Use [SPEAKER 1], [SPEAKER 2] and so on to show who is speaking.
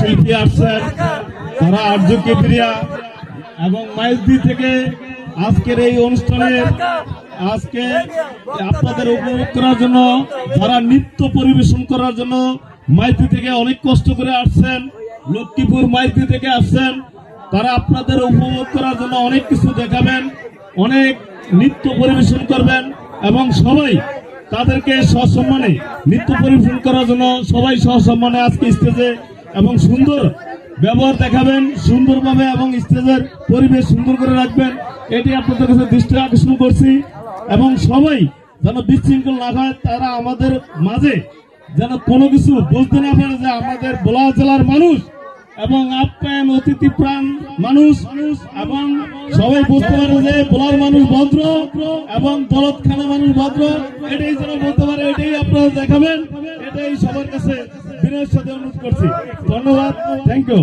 [SPEAKER 1] শিল্পী আসছেন, তারা আর্য কেতরিয়া এবং মাইজদি থেকে আজকের এই অনুষ্ঠানে আজকে আপনাদের উপভোগ করার জন্য, যারা নৃত্য পরিবেশন করার জন্য মাইতি থেকে অনেক কষ্ট করে আসছেন, লক্ষ্মীপুর মাইতি থেকে আসছেন, তারা আপনাদের উপভোগ করার জন্য অনেক কিছু দেখাবেন, অনেক নৃত্য পরিবেশন করবেন এবং সবাই তাদেরকে সসম্মানে নৃত্য পরিবেশন করার জন্য সবাই সসম্মানে আজকে স্টেজে এবং সুন্দর ব্যবহার দেখাবেন সুন্দরভাবে এবং স্টেজের পরিবেশ সুন্দর করে রাখবেন, এটি আপনাদের কাছে দৃষ্টি আকর্ষণ করছি। এবং সবাই যেন বিশৃঙ্খল না হয়, তারা আমাদের মাঝে যেন কোনো কিছু বুঝতে না পারে যে আমাদের বোলা জেলার মানুষ এবং আপ্যায়ন অতিথি প্রাণ মানুষ, এবং সবাই বুঝতে পারে যে বোলার মানুষ ভদ্র এবং দৌলতখানা মানুষ ভদ্র, এটাই যেন বলতে পারে, এটাই আপনারা দেখাবেন, এটাই সবার কাছে বিনয়ের সাথে অনুরোধ করছি। ধন্যবাদ, থ্যাংক ইউ।